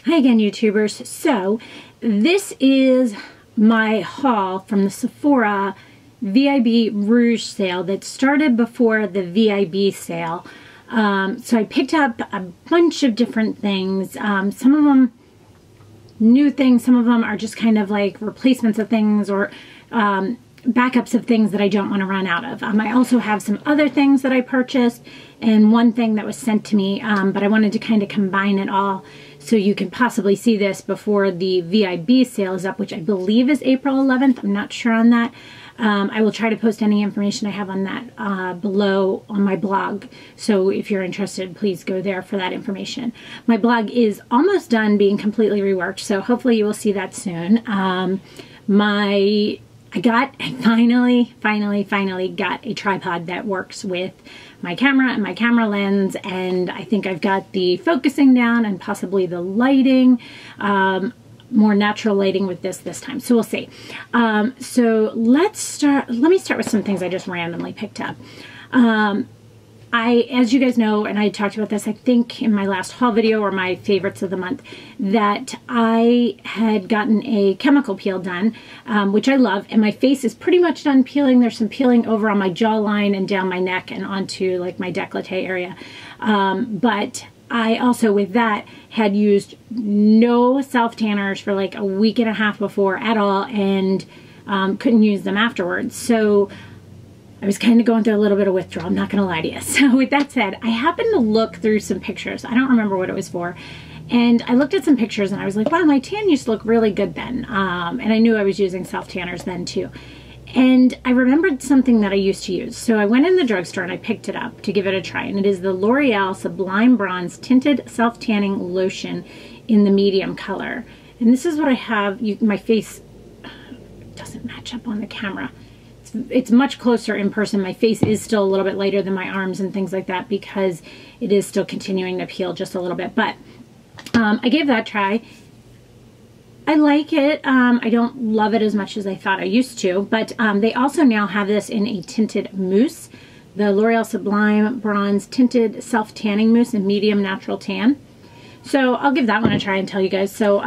Hi again, YouTubers. So this is my haul from the Sephora VIB Rouge Sale that started before the VIB sale. So I picked up a bunch of different things. Some of them new things, some of them are just kind of like replacements of things or backups of things that I don't want to run out of. I also have some other things that I purchased and one thing that was sent to me, but I wanted to kind of combine it all so you can possibly see this before the VIB sale is up, which I believe is April 11th. I'm not sure on that. I will try to post any information I have on that below on my blog. So if you're interested, please go there for that information. My blog is almost done being completely reworked, so hopefully you will see that soon. I finally got a tripod that works with my camera and my camera lens, and I think I've got the focusing down and possibly the lighting, more natural lighting with this time. So we'll see. So let me start with some things I just randomly picked up. As you guys know, and I talked about this, I think in my last haul video or my favorites of the month, that I had gotten a chemical peel done, which I love, and my face is pretty much done peeling. There's some peeling over on my jawline and down my neck and onto like my décolleté area. But I also, with that, had used no self-tanners for like a week and a half before at all, and couldn't use them afterwards. So I was kind of going through a little bit of withdrawal, I'm not going to lie to you. So with that said, I happened to look through some pictures. I don't remember what it was for. And I looked at some pictures and I was like, wow, my tan used to look really good then. And I knew I was using self-tanners then too. And I remembered something that I used to use. So I went in the drugstore and I picked it up to give it a try. And it is the L'Oreal Sublime Bronze Tinted Self-Tanning Lotion in the medium color. And this is what I have. My face doesn't match up on the camera. It's much closer in person. My face is still a little bit lighter than my arms and things like that because it is still continuing to peel just a little bit. But I gave that a try. I like it. I don't love it as much as I thought I used to, but they also now have this in a tinted mousse, the L'Oreal Sublime Bronze Tinted Self-Tanning Mousse in medium natural tan. So I'll give that one a try and tell you guys. So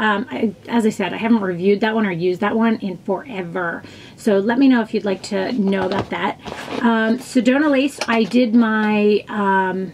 as I said, I haven't reviewed that one or used that one in forever. So let me know if you'd like to know about that. Sedona Lace, I did my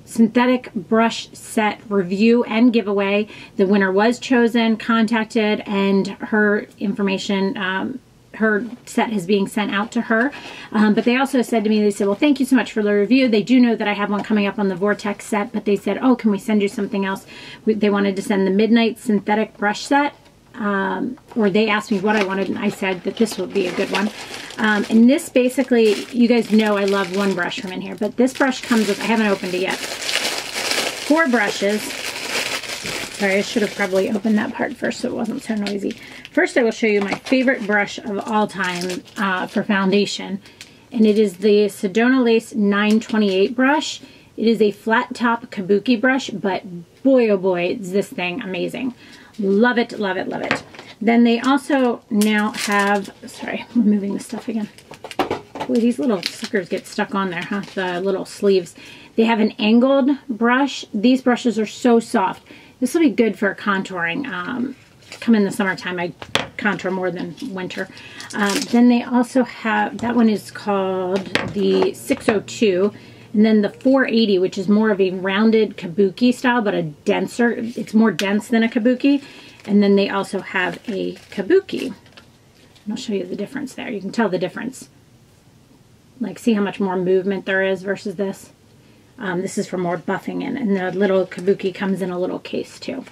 synthetic brush set review and giveaway. The winner was chosen, contacted, and her information, her set is being sent out to her. But they also said to me, they said, well, thank you so much for the review. They do know that I have one coming up on the Vortex set, but they said, oh, can we send you something else? They wanted to send the Midnight Synthetic Brush Set. Or they asked me what I wanted, and I said that this would be a good one. And this basically, you guys know I love one brush from in here, but this brush comes with, I haven't opened it yet, 4 brushes. Sorry, I should have probably opened that part first so it wasn't so noisy. First, I will show you my favorite brush of all time for foundation, and it is the Sedona Lace 928 brush. It is a flat top kabuki brush, but boy, oh boy, is this thing amazing. Love it, love it, love it. Then they also now have, sorry, I'm moving this stuff again. Boy, these little suckers get stuck on there, huh? The little sleeves. They have an angled brush. These brushes are so soft. This will be good for contouring. Come in the summertime, I contour more than winter. Then they also have, that one is called the 602. And then the 480, which is more of a rounded kabuki style, but a denser, it's more dense than a kabuki. And then they also have a kabuki. And I'll show you the difference there. You can tell the difference. Like, see how much more movement there is versus this? This is for more buffing in, and the little kabuki comes in a little case too.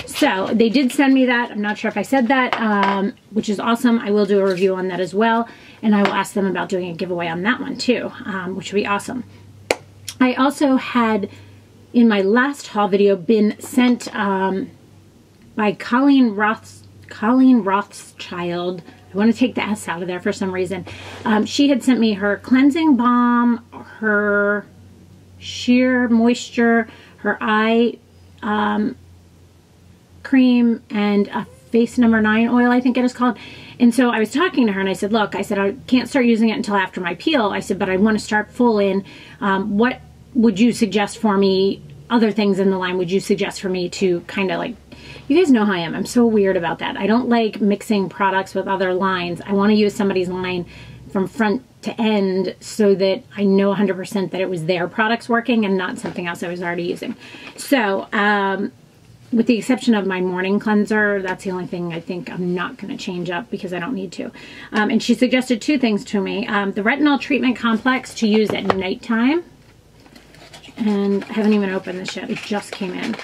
So they did send me that. I'm not sure if I said that, which is awesome. I will do a review on that as well, and I will ask them about doing a giveaway on that one too, which would be awesome. I also had, in my last haul video, been sent by Colleen Rothschild. I want to take the S out of there for some reason. She had sent me her cleansing balm, her sheer moisture, her eye cream, and a face number 9 oil, I think it is called. And so I was talking to her and I said, look, I said, I can't start using it until after my peel. I said, but I want to start full in. What would you suggest for me other things in the line would you suggest for me to kind of like, you guys know how I am. I'm so weird about that. I don't like mixing products with other lines. I want to use somebody's line from front to end so that I know 100% that it was their products working and not something else I was already using. So, with the exception of my morning cleanser, that's the only thing I think I'm not going to change up because I don't need to. And she suggested two things to me. The retinol treatment complex to use at nighttime. And I haven't even opened this yet. It just came in.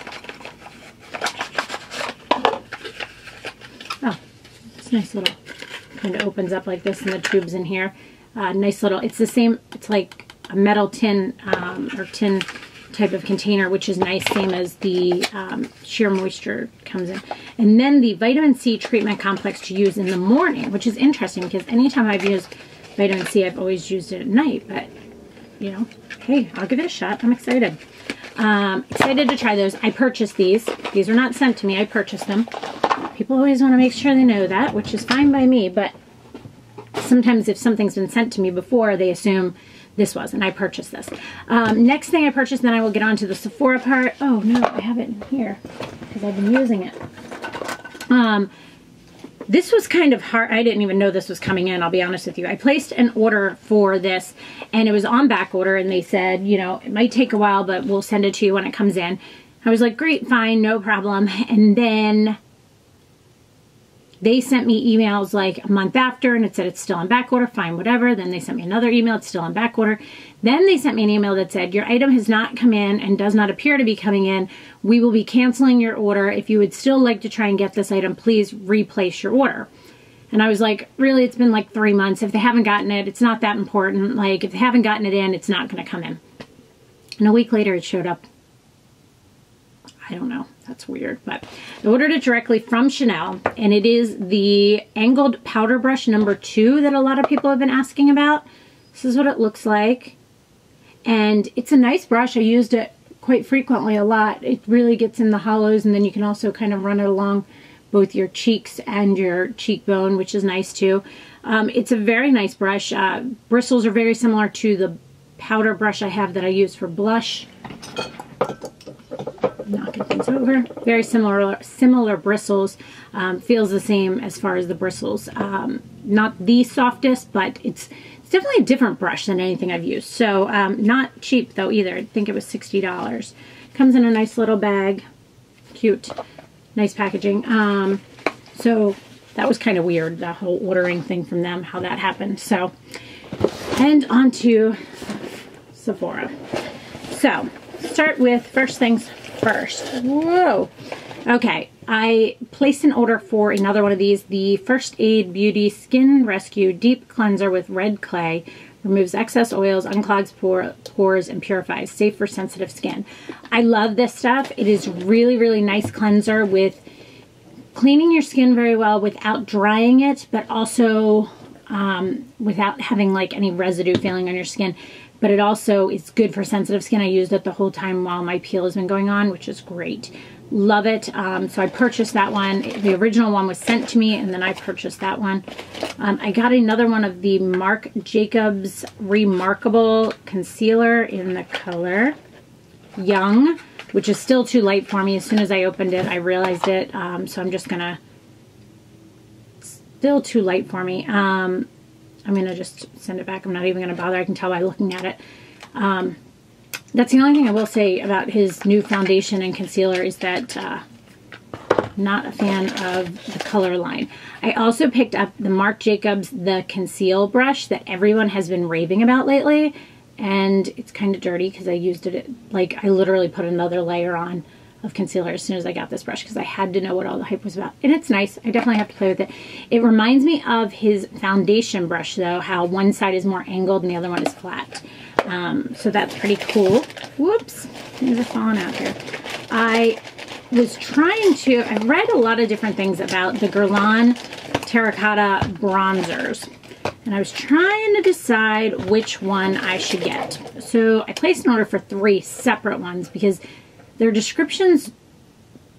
Oh, it's nice little, kind of opens up like this and the tube's in here. Nice little, it's the same, it's like a metal tin or tin type of container, which is nice, same as the sheer moisture comes in. And then the vitamin C treatment complex to use in the morning, which is interesting because anytime I've used vitamin C, I've always used it at night, but you know, hey, I'll give it a shot. I'm excited. Excited to try those. I purchased these. These are not sent to me. I purchased them. People always want to make sure they know that, which is fine by me, but sometimes if something's been sent to me before, they assume this was, and I purchased this. Next thing I purchased, then I will get on to the Sephora part. Oh no, I have it in here because I've been using it. This was kind of hard. I didn't even know this was coming in, I'll be honest with you. I placed an order for this and it was on back order and they said, you know, it might take a while, but we'll send it to you when it comes in. I was like, great, fine, no problem. And then they sent me emails like a month after and it said it's still on back order, fine, whatever. Then they sent me another email, it's still on back order. Then they sent me an email that said, your item has not come in and does not appear to be coming in. We will be canceling your order. If you would still like to try and get this item, please replace your order. And I was like, really, it's been like 3 months. If they haven't gotten it, it's not that important. Like, if they haven't gotten it in, it's not going to come in. And a week later, it showed up. I don't know. That's weird, but I ordered it directly from Chanel, and it is the angled powder brush number 2 that a lot of people have been asking about. This is what it looks like, and it's a nice brush. I used it quite frequently, a lot. It really gets in the hollows, and then you can also kind of run it along both your cheeks and your cheekbone, which is nice too. It's a very nice brush. Bristles are very similar to the powder brush I have that I use for blush. Knocking things over. Very similar bristles. Feels the same as far as the bristles. Not the softest, but it's definitely a different brush than anything I've used. So not cheap though either. I think it was $60. Comes in a nice little bag. Cute. Nice packaging. So that was kind of weird, the whole ordering thing from them, how that happened. So, and on to Sephora. So, start with first things first. Whoa. Okay, I placed an order for another one of these, the First Aid Beauty Skin Rescue Deep Cleanser with Red Clay. Removes excess oils, unclogs pores, and purifies. Safe for sensitive skin. I love this stuff. It is really, really nice cleanser with cleaning your skin very well without drying it, but also without having like any residue feeling on your skin. But it also is good for sensitive skin. I used it the whole time while my peel has been going on, which is great. Love it. So I purchased that one. The original one was sent to me, and then I purchased that one. I got another one of the Marc Jacobs Remarkable Concealer in the color Young, which is still too light for me. As soon as I opened it, I realized it. So I'm just gonna, still too light for me. I'm gonna just send it back. I'm not even gonna bother. I can tell by looking at it. That's the only thing I will say about his new foundation and concealer is that not a fan of the color line. I also picked up the Marc Jacobs The Conceal brush that everyone has been raving about lately, and it's kind of dirty because I used it, like I literally put another layer on of concealer as soon as I got this brush because I had to know what all the hype was about. And it's nice. I definitely have to play with it. It reminds me of his foundation brush though, how one side is more angled and the other one is flat. So that's pretty cool. Whoops, things are falling out here. I was trying to, I've read a lot of different things about the Guerlain Terracotta bronzers, and I was trying to decide which one I should get. So I placed an order for 3 separate ones because their descriptions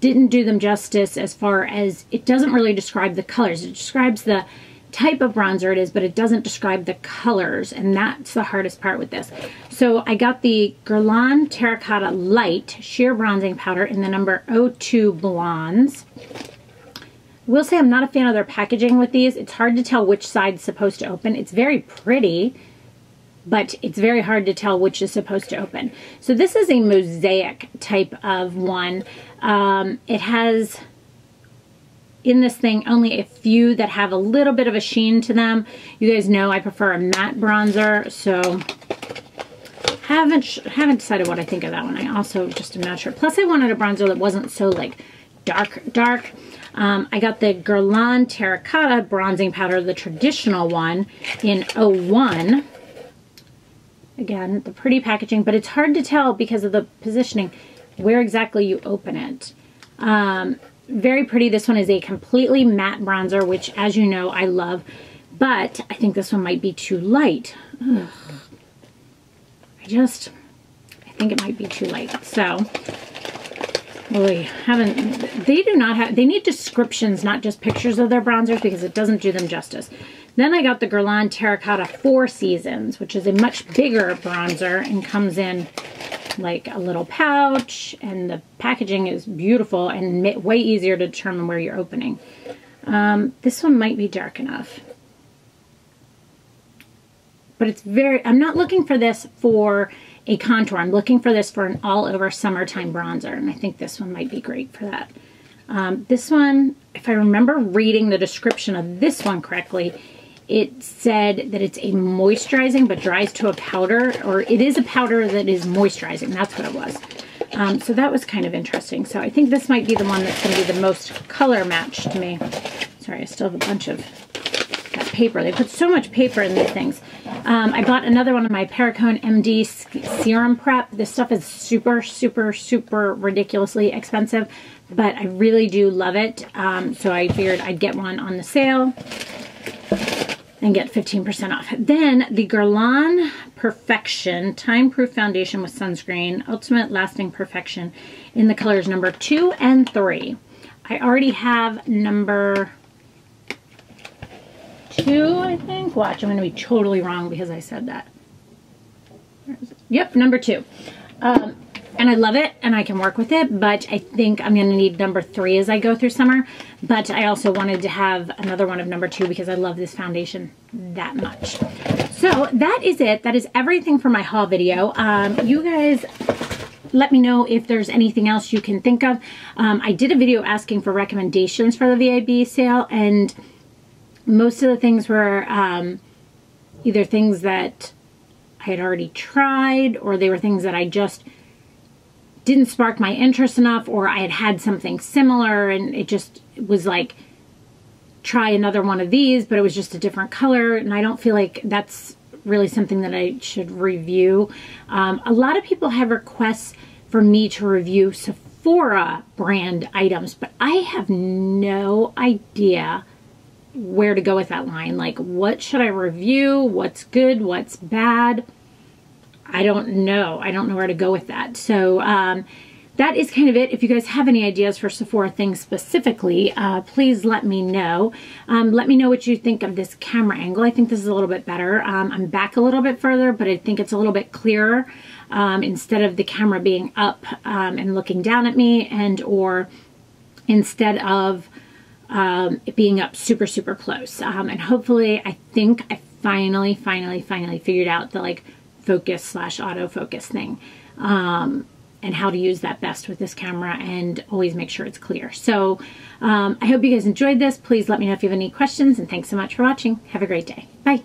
didn't do them justice as far as it doesn't really describe the colors. It describes the type of bronzer it is, but it doesn't describe the colors, and that's the hardest part with this. So I got the Guerlain Terracotta Light Sheer Bronzing Powder in the number 02 Blondes. I will say I'm not a fan of their packaging with these. It's hard to tell which side's supposed to open. It's very pretty, but it's very hard to tell which is supposed to open. So this is a mosaic type of one. It has in this thing only a few that have a little bit of a sheen to them. You guys know I prefer a matte bronzer, so haven't decided what I think of that one. I also just am not sure. Plus I wanted a bronzer that wasn't so like dark. I got the Guerlain Terracotta Bronzing Powder, the traditional one, in 01. Again, the pretty packaging, but it's hard to tell because of the positioning where exactly you open it. Very pretty. This one is a completely matte bronzer, which, as you know, I love, but I think this one might be too light. Ugh. I think it might be too light. So, they need descriptions, not just pictures of their bronzers, because it doesn't do them justice. Then I got the Guerlain Terracotta 4 Seasons, which is a much bigger bronzer and comes in like a little pouch, and the packaging is beautiful and way easier to determine where you're opening. This one might be dark enough, but it's I'm not looking for this for a contour. I'm looking for this for an all over summertime bronzer, and I think this one might be great for that. This one, if I remember reading the description of this one correctly, it said that it's a moisturizing but dries to a powder, or it is a powder that is moisturizing. That's what it was. So that was kind of interesting. So I think this might be the one that's going to be the most color match to me. Sorry, I still have a bunch of that paper. They put so much paper in these things. I bought another one of my Perricone MD Serum Prep. This stuff is super ridiculously expensive, but I really do love it. So I figured I'd get one on the sale and get 15% off. Then the Guerlain Perfection Time Proof Foundation with Sunscreen, Ultimate Lasting Perfection, in the colors number 2 and 3. I already have number 2, I think. Watch, I'm going to be totally wrong because I said that. Where is it? Yep, number 2. And I love it, and I can work with it, but I think I'm going to need number 3 as I go through summer. But I also wanted to have another one of number 2 because I love this foundation that much. So that is it. That is everything for my haul video. You guys let me know if there's anything else you can think of. I did a video asking for recommendations for the VIB sale, and most of the things were either things that I had already tried, or they were things that I just didn't spark my interest enough, or I had had something similar and it just was like, try another one of these, but it was just a different color, and I don't feel like that's really something that I should review. A lot of people have requests for me to review Sephora brand items, but I have no idea where to go with that line. Like, what should I review? What's good? What's bad? I don't know. I don't know where to go with that. So that is kind of it. If you guys have any ideas for Sephora things specifically, please let me know. Let me know what you think of this camera angle. I think this is a little bit better. I'm back a little bit further, but I think it's a little bit clearer instead of the camera being up and looking down at me, and or instead of it being up super close. And hopefully, I think I finally figured out the like focus / autofocus thing, and how to use that best with this camera and always make sure it's clear. So I hope you guys enjoyed this. Please let me know if you have any questions, and thanks so much for watching. Have a great day. Bye.